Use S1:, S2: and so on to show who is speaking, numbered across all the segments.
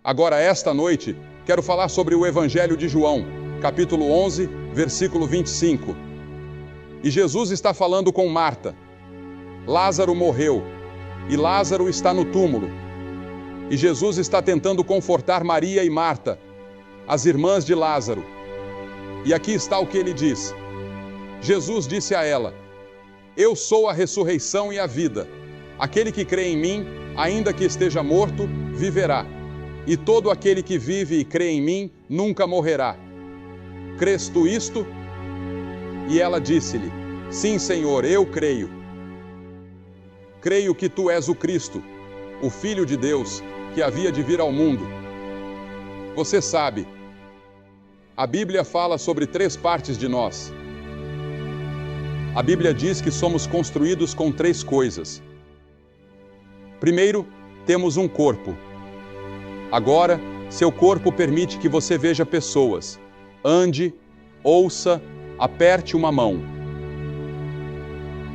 S1: Agora, esta noite, quero falar sobre o Evangelho de João, capítulo 11, versículo 25. E Jesus está falando com Marta. Lázaro morreu, e Lázaro está no túmulo. E Jesus está tentando confortar Maria e Marta, as irmãs de Lázaro. E aqui está o que ele diz. Jesus disse a ela: Eu sou a ressurreição e a vida. Aquele que crê em mim, ainda que esteja morto, viverá. E todo aquele que vive e crê em mim, nunca morrerá. Crês tu isto? E ela disse-lhe: Sim, Senhor, eu creio. Creio que tu és o Cristo, o Filho de Deus, que havia de vir ao mundo. Você sabe, a Bíblia fala sobre 3 partes de nós. A Bíblia diz que somos construídos com 3 coisas. Primeiro, temos um corpo. Agora, seu corpo permite que você veja pessoas, ande, ouça, aperte uma mão.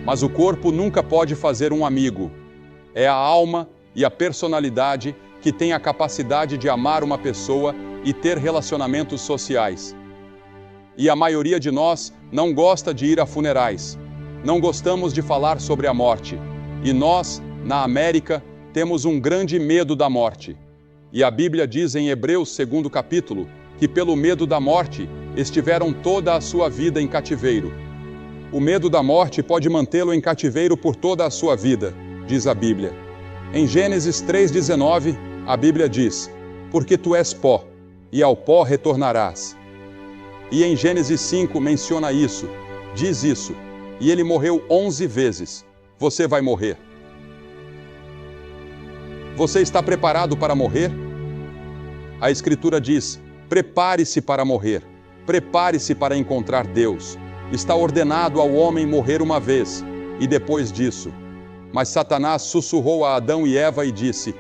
S1: Mas o corpo nunca pode fazer um amigo. É a alma e a personalidade que tem a capacidade de amar uma pessoa e ter relacionamentos sociais. E a maioria de nós não gosta de ir a funerais. Não gostamos de falar sobre a morte. E nós, na América, temos um grande medo da morte. E a Bíblia diz em Hebreus 2º capítulo, que pelo medo da morte estiveram toda a sua vida em cativeiro. O medo da morte pode mantê-lo em cativeiro por toda a sua vida, diz a Bíblia. Em Gênesis 3,19, a Bíblia diz: Porque tu és pó, e ao pó retornarás. E em Gênesis 5 menciona isso, diz isso, e ele morreu 11 vezes. Você vai morrer. Você está preparado para morrer? A Escritura diz: prepare-se para morrer, prepare-se para encontrar Deus. Está ordenado ao homem morrer uma vez, e depois disso. Mas Satanás sussurrou a Adão e Eva e disse: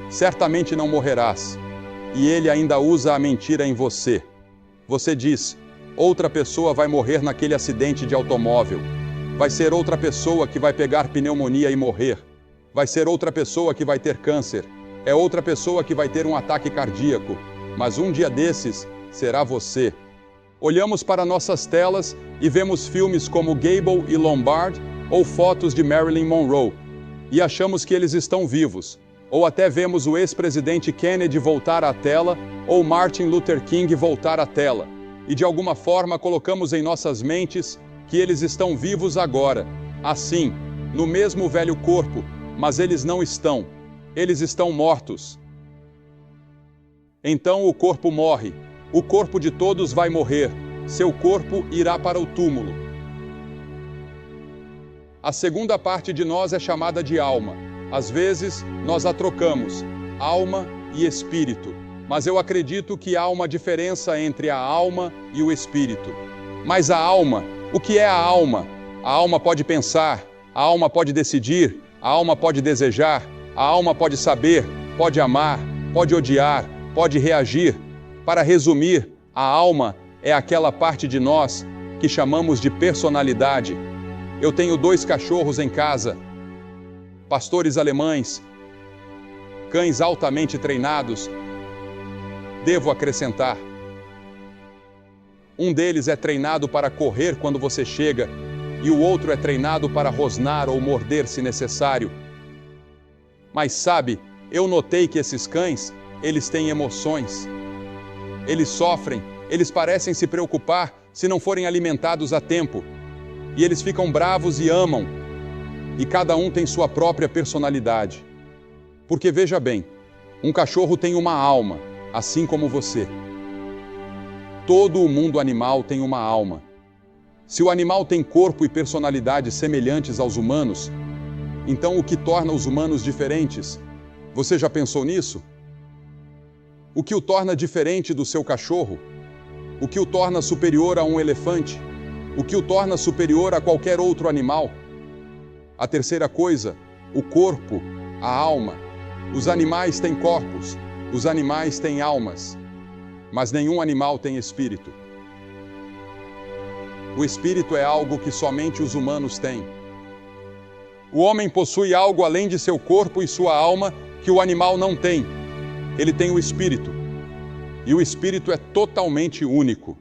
S1: certamente não morrerás. E ele ainda usa a mentira em você. Você diz: outra pessoa vai morrer naquele acidente de automóvel. Vai ser outra pessoa que vai pegar pneumonia e morrer. Vai ser outra pessoa que vai ter câncer. É outra pessoa que vai ter um ataque cardíaco. Mas um dia desses será você. Olhamos para nossas telas e vemos filmes como Gable e Lombard ou fotos de Marilyn Monroe e achamos que eles estão vivos. Ou até vemos o ex-presidente Kennedy voltar à tela ou Martin Luther King voltar à tela. E de alguma forma colocamos em nossas mentes que eles estão vivos agora, assim, no mesmo velho corpo, mas eles não estão. Eles estão mortos. Então o corpo morre. O corpo de todos vai morrer. Seu corpo irá para o túmulo. A segunda parte de nós é chamada de alma. Às vezes, nós a trocamos, alma e espírito. Mas eu acredito que há uma diferença entre a alma e o espírito. Mas a alma, o que é a alma? A alma pode pensar, a alma pode decidir, a alma pode desejar, a alma pode saber, pode amar, pode odiar, pode reagir. Para resumir, a alma é aquela parte de nós que chamamos de personalidade. Eu tenho 2 cachorros em casa, pastores alemães, cães altamente treinados. Devo acrescentar, um deles é treinado para correr quando você chega e o outro é treinado para rosnar ou morder se necessário. Mas sabe, eu notei que esses cães, eles têm emoções. Eles sofrem, eles parecem se preocupar se não forem alimentados a tempo. E eles ficam bravos e amam. E cada um tem sua própria personalidade. Porque veja bem, um cachorro tem uma alma, assim como você. Todo o mundo animal tem uma alma. Se o animal tem corpo e personalidade semelhantes aos humanos, então o que torna os humanos diferentes? Você já pensou nisso? O que o torna diferente do seu cachorro? O que o torna superior a um elefante? O que o torna superior a qualquer outro animal? A terceira coisa, o corpo, a alma. Os animais têm corpos, os animais têm almas, mas nenhum animal tem espírito. O espírito é algo que somente os humanos têm. O homem possui algo além de seu corpo e sua alma que o animal não tem. Ele tem o Espírito. E o Espírito é totalmente único.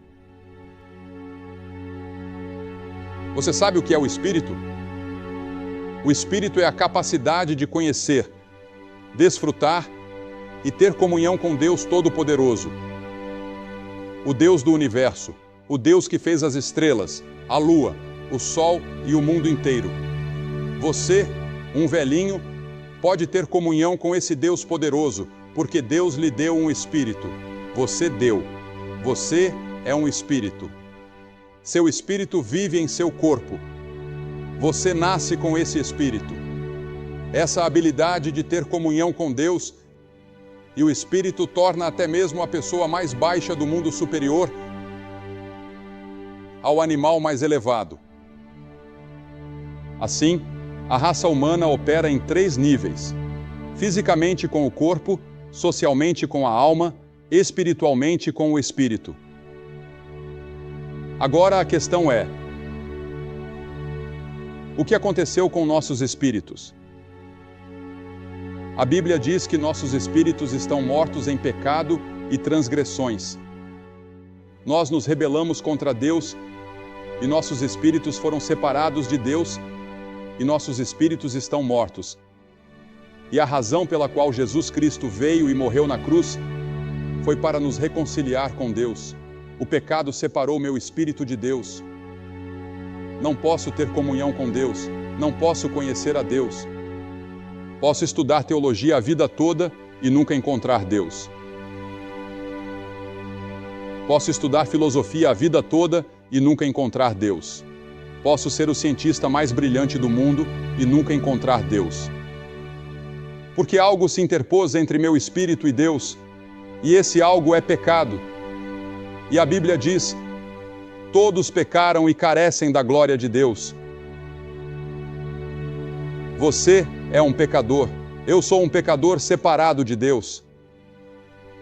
S1: Você sabe o que é o Espírito? O Espírito é a capacidade de conhecer, desfrutar e ter comunhão com Deus Todo-Poderoso. O Deus do universo, o Deus que fez as estrelas, a lua, o sol e o mundo inteiro. Você, um velhinho, pode ter comunhão com esse Deus poderoso, porque Deus lhe deu um Espírito. Você deu. Você é um Espírito. Seu Espírito vive em seu corpo. Você nasce com esse Espírito. Essa habilidade de ter comunhão com Deus e o Espírito torna até mesmo a pessoa mais baixa do mundo superior ao animal mais elevado. Assim, a raça humana opera em 3 níveis: fisicamente com o corpo, socialmente com a alma, espiritualmente com o espírito. Agora a questão é: o que aconteceu com nossos espíritos? A Bíblia diz que nossos espíritos estão mortos em pecado e transgressões. Nós nos rebelamos contra Deus e nossos espíritos foram separados de Deus e nossos espíritos estão mortos. E a razão pela qual Jesus Cristo veio e morreu na cruz foi para nos reconciliar com Deus. O pecado separou meu espírito de Deus. Não posso ter comunhão com Deus, não posso conhecer a Deus. Posso estudar teologia a vida toda e nunca encontrar Deus. Posso estudar filosofia a vida toda e nunca encontrar Deus. Posso ser o cientista mais brilhante do mundo e nunca encontrar Deus. Porque algo se interpôs entre meu espírito e Deus, e esse algo é pecado. E a Bíblia diz: todos pecaram e carecem da glória de Deus. Você é um pecador. Eu sou um pecador separado de Deus.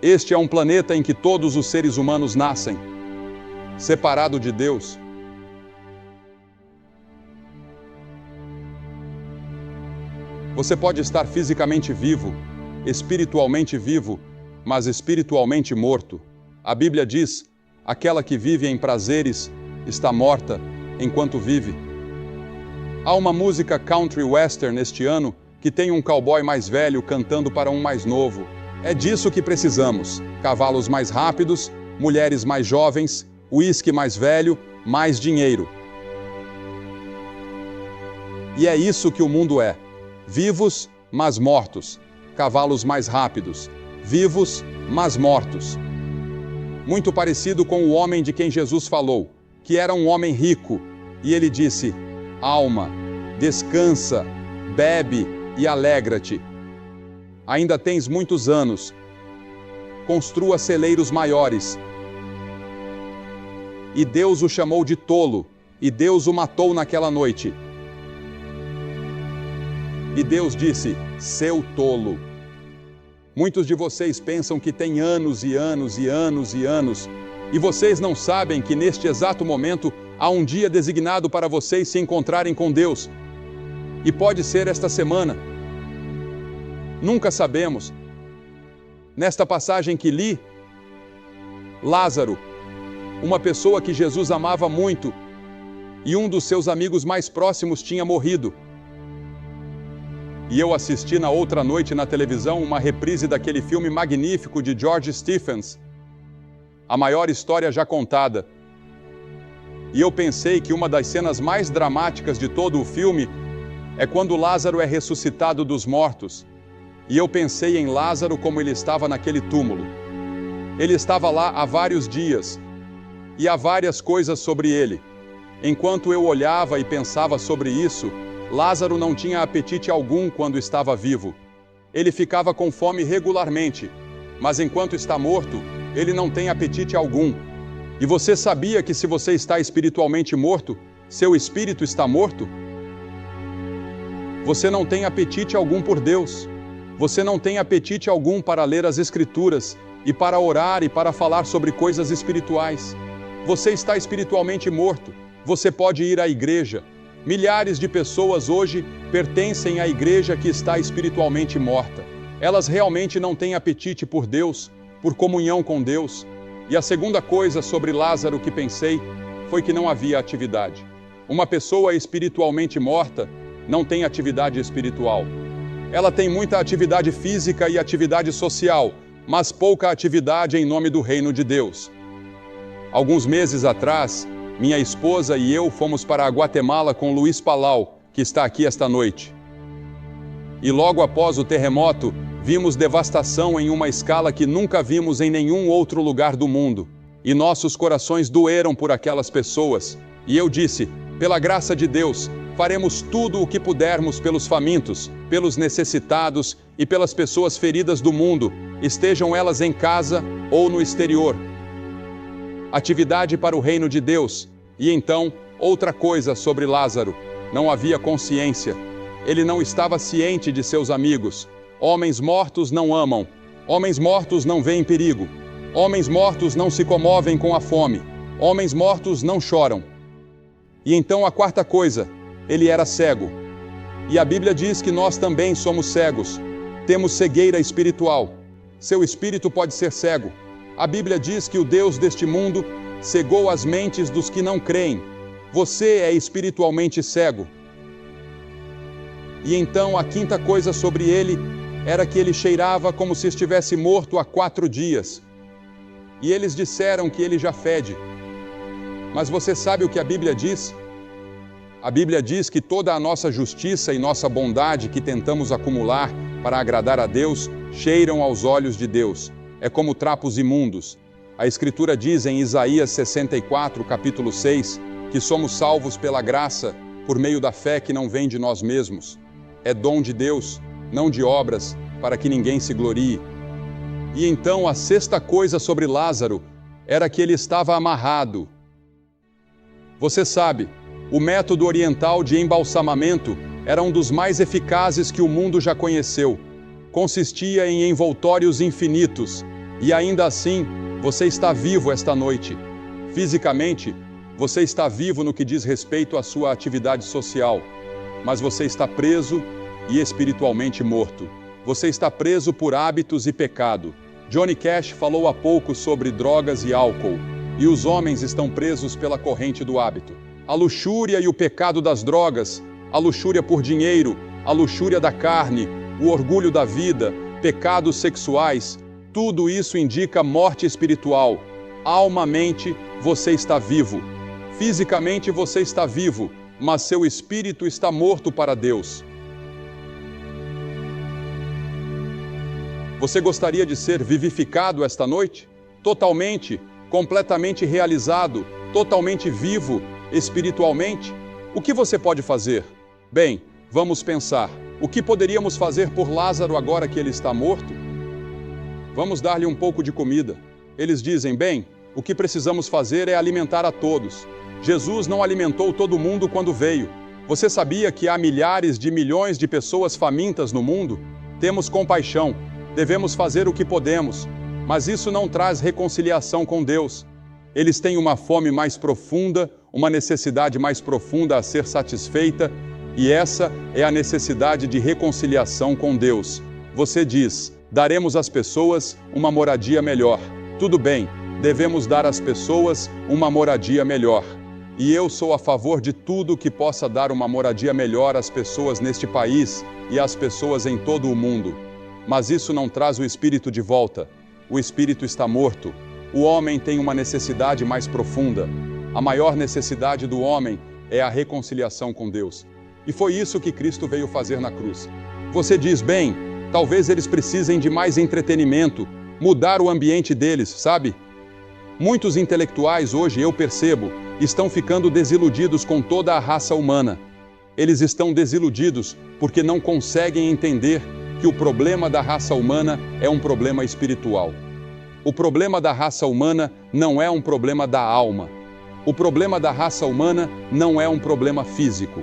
S1: Este é um planeta em que todos os seres humanos nascem, separado de Deus. Você pode estar fisicamente vivo, espiritualmente vivo, mas espiritualmente morto. A Bíblia diz: aquela que vive em prazeres está morta enquanto vive. Há uma música country western este ano que tem um cowboy mais velho cantando para um mais novo. É disso que precisamos: cavalos mais rápidos, mulheres mais jovens, uísque mais velho, mais dinheiro. E é isso que o mundo é: vivos, mas mortos. Cavalos mais rápidos. Vivos, mas mortos. Muito parecido com o homem de quem Jesus falou, que era um homem rico, e ele disse: alma, descansa, bebe e alegra-te. Ainda tens muitos anos. Construa celeiros maiores. E Deus o chamou de tolo, e Deus o matou naquela noite. E Deus disse: seu tolo. Muitos de vocês pensam que têm anos e anos e anos e anos, e vocês não sabem que neste exato momento há um dia designado para vocês se encontrarem com Deus. E pode ser esta semana. Nunca sabemos. Nesta passagem que li, Lázaro, uma pessoa que Jesus amava muito, e um dos seus amigos mais próximos tinha morrido. E eu assisti na outra noite na televisão uma reprise daquele filme magnífico de George Stephens, A Maior História Já Contada. E eu pensei que uma das cenas mais dramáticas de todo o filme é quando Lázaro é ressuscitado dos mortos. E eu pensei em Lázaro como ele estava naquele túmulo. Ele estava lá há vários dias, e há várias coisas sobre ele. Enquanto eu olhava e pensava sobre isso, Lázaro não tinha apetite algum quando estava vivo. Ele ficava com fome regularmente, mas enquanto está morto, ele não tem apetite algum. E você sabia que se você está espiritualmente morto, seu espírito está morto? Você não tem apetite algum por Deus. Você não tem apetite algum para ler as Escrituras e para orar e para falar sobre coisas espirituais. Você está espiritualmente morto. Você pode ir à igreja. Milhares de pessoas hoje pertencem à igreja que está espiritualmente morta. Elas realmente não têm apetite por Deus, por comunhão com Deus. E a segunda coisa sobre Lázaro que pensei foi que não havia atividade. Uma pessoa espiritualmente morta não tem atividade espiritual. Ela tem muita atividade física e atividade social, mas pouca atividade em nome do reino de Deus. Alguns meses atrás, minha esposa e eu fomos para a Guatemala com Luiz Palau, que está aqui esta noite. E logo após o terremoto, vimos devastação em uma escala que nunca vimos em nenhum outro lugar do mundo. E nossos corações doeram por aquelas pessoas. E eu disse, pela graça de Deus, faremos tudo o que pudermos pelos famintos, pelos necessitados e pelas pessoas feridas do mundo, estejam elas em casa ou no exterior. Atividade para o reino de Deus. E então, outra coisa sobre Lázaro. Não havia consciência. Ele não estava ciente de seus amigos. Homens mortos não amam. Homens mortos não veem perigo. Homens mortos não se comovem com a fome. Homens mortos não choram. E então a quarta coisa, ele era cego. E a Bíblia diz que nós também somos cegos. Temos cegueira espiritual. Seu espírito pode ser cego. A Bíblia diz que o Deus deste mundo cegou as mentes dos que não creem. Você é espiritualmente cego. E então a quinta coisa sobre ele era que ele cheirava como se estivesse morto há 4 dias. E eles disseram que ele já fede. Mas você sabe o que a Bíblia diz? A Bíblia diz que toda a nossa justiça e nossa bondade que tentamos acumular para agradar a Deus cheiram aos olhos de Deus. É como trapos imundos. A Escritura diz em Isaías 64, capítulo 6, que somos salvos pela graça, por meio da fé que não vem de nós mesmos. É dom de Deus, não de obras, para que ninguém se glorie. E então a sexta coisa sobre Lázaro era que ele estava amarrado. Você sabe, o método oriental de embalsamamento era um dos mais eficazes que o mundo já conheceu. Consistia em envoltórios infinitos, e ainda assim, você está vivo esta noite. Fisicamente, você está vivo no que diz respeito à sua atividade social, mas você está preso e espiritualmente morto. Você está preso por hábitos e pecado. Johnny Cash falou há pouco sobre drogas e álcool, e os homens estão presos pela corrente do hábito. A luxúria e o pecado das drogas, a luxúria por dinheiro, a luxúria da carne, o orgulho da vida, pecados sexuais, tudo isso indica morte espiritual. Almamente, você está vivo. Fisicamente, você está vivo, mas seu espírito está morto para Deus. Você gostaria de ser vivificado esta noite? Totalmente, completamente realizado, totalmente vivo, espiritualmente? O que você pode fazer? Bem, vamos pensar. O que poderíamos fazer por Lázaro agora que ele está morto? Vamos dar-lhe um pouco de comida. Eles dizem, bem, o que precisamos fazer é alimentar a todos. Jesus não alimentou todo mundo quando veio. Você sabia que há milhares de milhões de pessoas famintas no mundo? Temos compaixão. Devemos fazer o que podemos, mas isso não traz reconciliação com Deus. Eles têm uma fome mais profunda, uma necessidade mais profunda a ser satisfeita, e essa é a necessidade de reconciliação com Deus. Você diz, daremos às pessoas uma moradia melhor. Tudo bem, devemos dar às pessoas uma moradia melhor. E eu sou a favor de tudo que possa dar uma moradia melhor às pessoas neste país e às pessoas em todo o mundo. Mas isso não traz o espírito de volta. O espírito está morto. O homem tem uma necessidade mais profunda. A maior necessidade do homem é a reconciliação com Deus. E foi isso que Cristo veio fazer na cruz. Você diz, bem, talvez eles precisem de mais entretenimento, mudar o ambiente deles, sabe? Muitos intelectuais hoje, eu percebo, estão ficando desiludidos com toda a raça humana. Eles estão desiludidos porque não conseguem entender que o problema da raça humana é um problema espiritual. O problema da raça humana não é um problema da alma. O problema da raça humana não é um problema físico.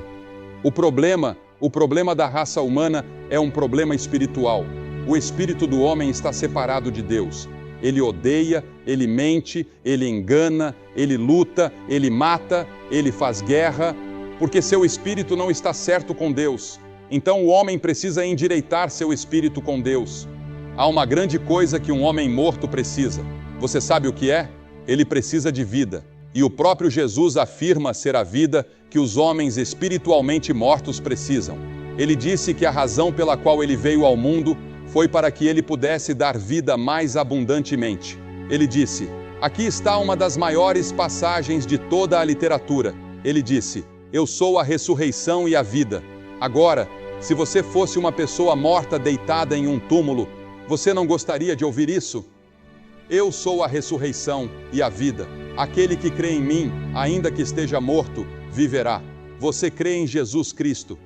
S1: O problema da raça humana é um problema espiritual. O espírito do homem está separado de Deus. Ele odeia, ele mente, ele engana, ele luta, ele mata, ele faz guerra, porque seu espírito não está certo com Deus. Então o homem precisa endireitar seu espírito com Deus. Há uma grande coisa que um homem morto precisa. Você sabe o que é? Ele precisa de vida. E o próprio Jesus afirma ser a vida que os homens espiritualmente mortos precisam. Ele disse que a razão pela qual ele veio ao mundo foi para que ele pudesse dar vida mais abundantemente. Ele disse: aqui está uma das maiores passagens de toda a literatura. Ele disse: eu sou a ressurreição e a vida. Agora, se você fosse uma pessoa morta deitada em um túmulo, você não gostaria de ouvir isso? Eu sou a ressurreição e a vida. Aquele que crê em mim, ainda que esteja morto, viverá. Você crê em Jesus Cristo.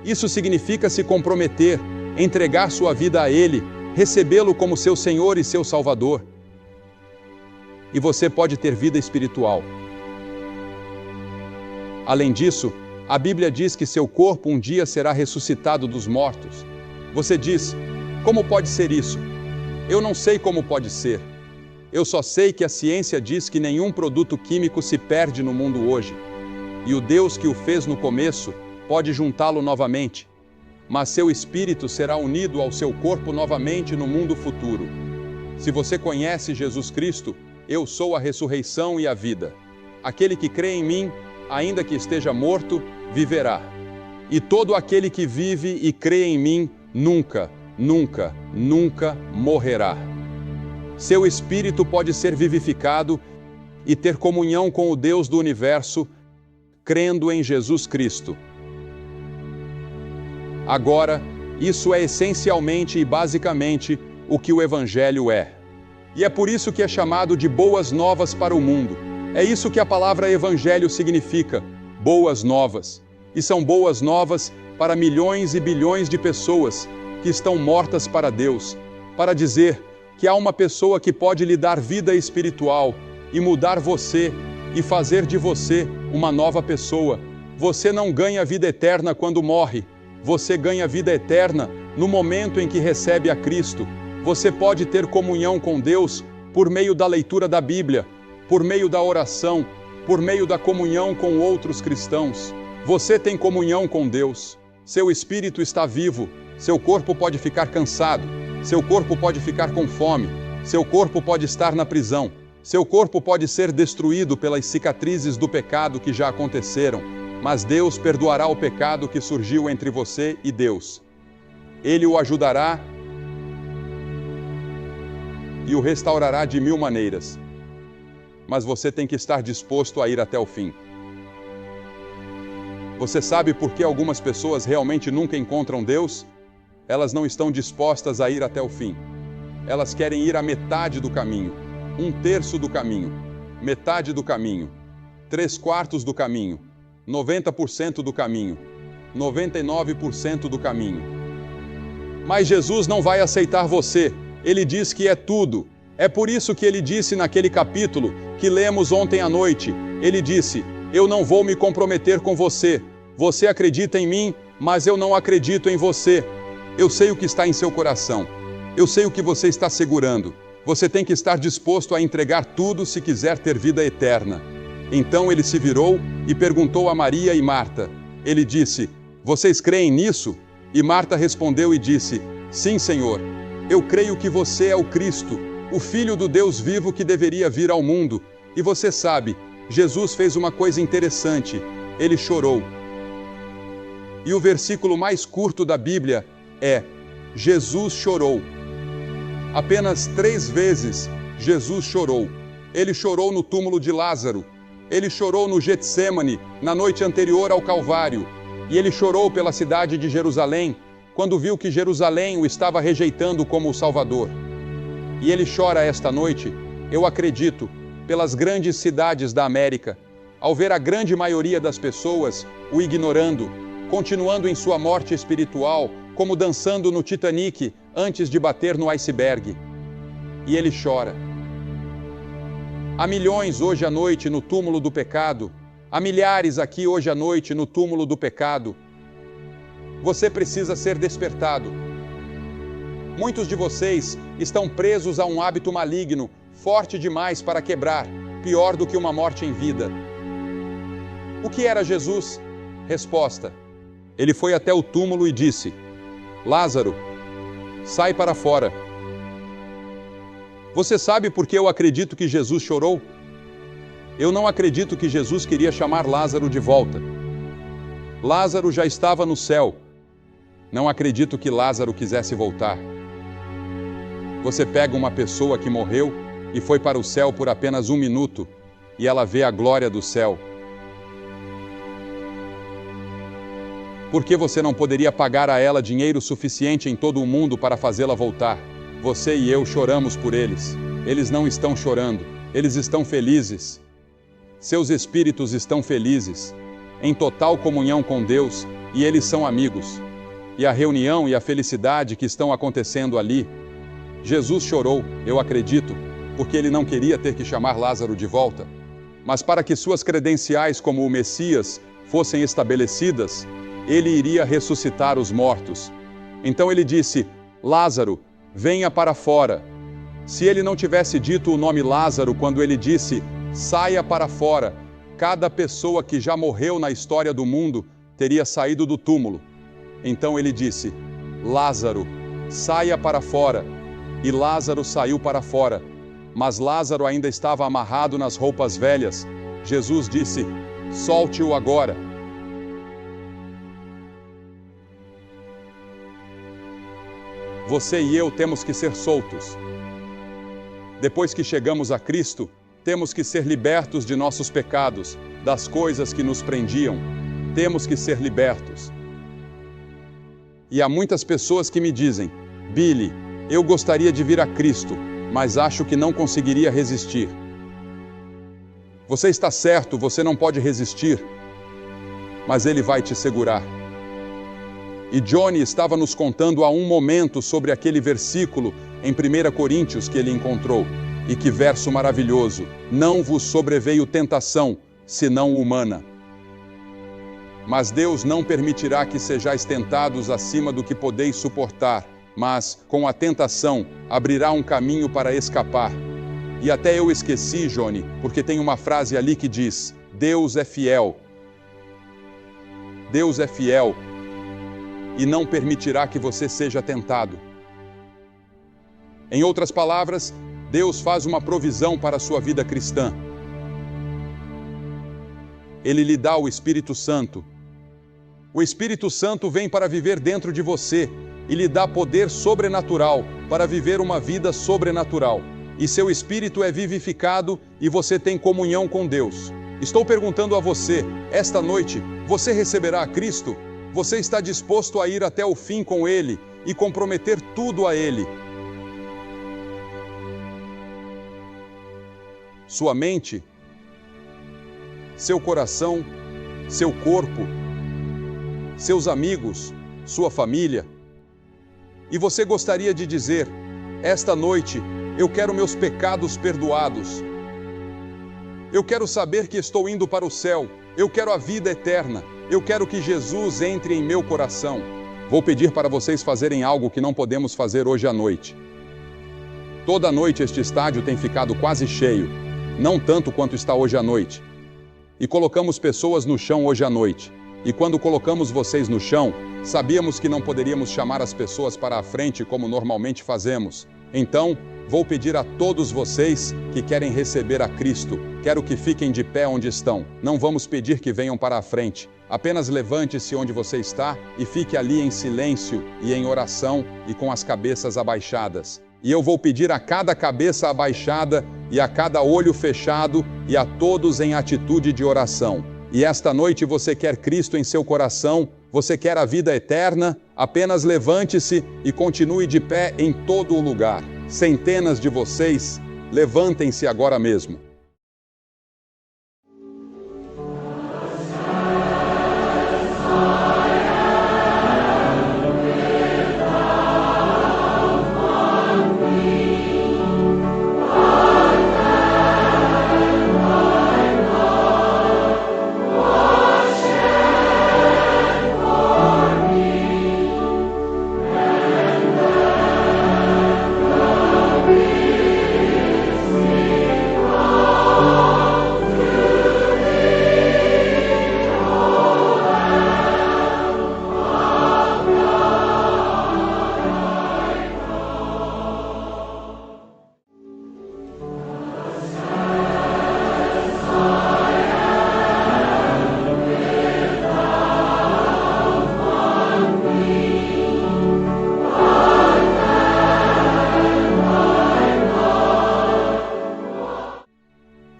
S1: Isso significa se comprometer, entregar sua vida a Ele, recebê-lo como seu Senhor e seu Salvador. E você pode ter vida espiritual. Além disso, a Bíblia diz que seu corpo um dia será ressuscitado dos mortos. Você diz: como pode ser isso? Eu não sei como pode ser. Eu só sei que a ciência diz que nenhum produto químico se perde no mundo hoje. E o Deus que o fez no começo pode juntá-lo novamente. Mas seu espírito será unido ao seu corpo novamente no mundo futuro. Se você conhece Jesus Cristo, eu sou a ressurreição e a vida. Aquele que crê em mim, ainda que esteja morto, viverá. E todo aquele que vive e crê em mim, nunca, nunca, nunca morrerá. Seu espírito pode ser vivificado e ter comunhão com o Deus do universo, crendo em Jesus Cristo. Agora, isso é essencialmente e basicamente o que o Evangelho é. E é por isso que é chamado de boas novas para o mundo. É isso que a palavra Evangelho significa, boas novas. E são boas novas para milhões e bilhões de pessoas que estão mortas para Deus, para dizer que há uma pessoa que pode lhe dar vida espiritual e mudar você e fazer de você uma nova pessoa. Você não ganha vida eterna quando morre, você ganha vida eterna no momento em que recebe a Cristo. Você pode ter comunhão com Deus por meio da leitura da Bíblia, por meio da oração, por meio da comunhão com outros cristãos. Você tem comunhão com Deus. Seu espírito está vivo, seu corpo pode ficar cansado, seu corpo pode ficar com fome, seu corpo pode estar na prisão, seu corpo pode ser destruído pelas cicatrizes do pecado que já aconteceram, mas Deus perdoará o pecado que surgiu entre você e Deus. Ele o ajudará e o restaurará de 1000 maneiras. Mas você tem que estar disposto a ir até o fim. Você sabe por que algumas pessoas realmente nunca encontram Deus? Elas não estão dispostas a ir até o fim. Elas querem ir a metade do caminho, 1/3 do caminho, metade do caminho, 3/4 do caminho, 90% do caminho, 99% do caminho. Mas Jesus não vai aceitar você. Ele diz que é tudo. É por isso que ele disse naquele capítulo que lemos ontem à noite, ele disse: eu não vou me comprometer com você. Você acredita em mim, mas eu não acredito em você. Eu sei o que está em seu coração. Eu sei o que você está segurando. Você tem que estar disposto a entregar tudo se quiser ter vida eterna. Então ele se virou e perguntou a Maria e Marta. Ele disse: vocês creem nisso? E Marta respondeu e disse: sim, Senhor. Eu creio que você é o Cristo, o Filho do Deus vivo que deveria vir ao mundo. E você sabe, Jesus fez uma coisa interessante. Ele chorou. E o versículo mais curto da Bíblia é: Jesus chorou. Apenas 3 vezes Jesus chorou. Ele chorou no túmulo de Lázaro. Ele chorou no Getsêmani, na noite anterior ao Calvário. E ele chorou pela cidade de Jerusalém, quando viu que Jerusalém o estava rejeitando como o Salvador. E ele chora esta noite, eu acredito, pelas grandes cidades da América, ao ver a grande maioria das pessoas o ignorando, continuando em sua morte espiritual, como dançando no Titanic antes de bater no iceberg. E ele chora. Há milhões hoje à noite no túmulo do pecado, há milhares aqui hoje à noite no túmulo do pecado. Você precisa ser despertado. Muitos de vocês estão presos a um hábito maligno, forte demais para quebrar, pior do que uma morte em vida. O que era Jesus? Resposta: Ele foi até o túmulo e disse: Lázaro, sai para fora. Você sabe por que eu acredito que Jesus chorou? Eu não acredito que Jesus queria chamar Lázaro de volta. Lázaro já estava no céu. Não acredito que Lázaro quisesse voltar. Você pega uma pessoa que morreu e foi para o céu por apenas 1 minuto, e ela vê a glória do céu. Por que você não poderia pagar a ela dinheiro suficiente em todo o mundo para fazê-la voltar? Você e eu choramos por eles. Eles não estão chorando, eles estão felizes. Seus espíritos estão felizes, em total comunhão com Deus, e eles são amigos. E a reunião e a felicidade que estão acontecendo ali. Jesus chorou, eu acredito, porque ele não queria ter que chamar Lázaro de volta. Mas para que suas credenciais como o Messias fossem estabelecidas, ele iria ressuscitar os mortos. Então ele disse: Lázaro, venha para fora. Se ele não tivesse dito o nome Lázaro quando ele disse: saia para fora, cada pessoa que já morreu na história do mundo teria saído do túmulo. Então ele disse: Lázaro, saia para fora. E Lázaro saiu para fora. Mas Lázaro ainda estava amarrado nas roupas velhas. Jesus disse: solte-o agora. Você e eu temos que ser soltos. Depois que chegamos a Cristo, temos que ser libertos de nossos pecados, das coisas que nos prendiam. Temos que ser libertos. E há muitas pessoas que me dizem: Billy, eu gostaria de vir a Cristo, mas acho que não conseguiria resistir. Você está certo, você não pode resistir, mas Ele vai te segurar. E Johnny estava nos contando há um momento sobre aquele versículo em 1 Coríntios que ele encontrou. E que verso maravilhoso! Não vos sobreveio tentação, senão humana. Mas Deus não permitirá que sejais tentados acima do que podeis suportar, mas, com a tentação, abrirá um caminho para escapar. E até eu esqueci, Johnny, porque tem uma frase ali que diz: Deus é fiel. Deus é fiel e não permitirá que você seja tentado. Em outras palavras, Deus faz uma provisão para a sua vida cristã. Ele lhe dá o Espírito Santo. O Espírito Santo vem para viver dentro de você e lhe dá poder sobrenatural para viver uma vida sobrenatural. E seu espírito é vivificado e você tem comunhão com Deus. Estou perguntando a você, esta noite, você receberá a Cristo? Você está disposto a ir até o fim com Ele e comprometer tudo a Ele? Sua mente, seu coração, seu corpo, seus amigos, sua família. E você gostaria de dizer: esta noite eu quero meus pecados perdoados. Eu quero saber que estou indo para o céu. Eu quero a vida eterna. Eu quero que Jesus entre em meu coração. Vou pedir para vocês fazerem algo que não podemos fazer hoje à noite. Toda noite este estádio tem ficado quase cheio, não tanto quanto está hoje à noite. E colocamos pessoas no chão hoje à noite. E quando colocamos vocês no chão, sabíamos que não poderíamos chamar as pessoas para a frente como normalmente fazemos. Então, vou pedir a todos vocês que querem receber a Cristo, quero que fiquem de pé onde estão. Não vamos pedir que venham para a frente. Apenas levante-se onde você está e fique ali em silêncio e em oração e com as cabeças abaixadas. E eu vou pedir a cada cabeça abaixada e a cada olho fechado e a todos em atitude de oração. E esta noite você quer Cristo em seu coração, você quer a vida eterna, apenas levante-se e continue de pé em todo o lugar. Centenas de vocês, levantem-se agora mesmo.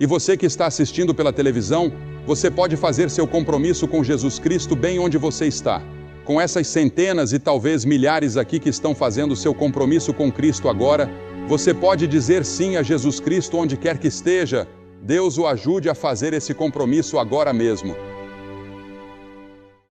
S1: E você que está assistindo pela televisão, você pode fazer seu compromisso com Jesus Cristo bem onde você está. Com essas centenas e talvez milhares aqui que estão fazendo seu compromisso com Cristo agora, você pode dizer sim a Jesus Cristo onde quer que esteja. Deus o ajude a fazer esse compromisso agora mesmo.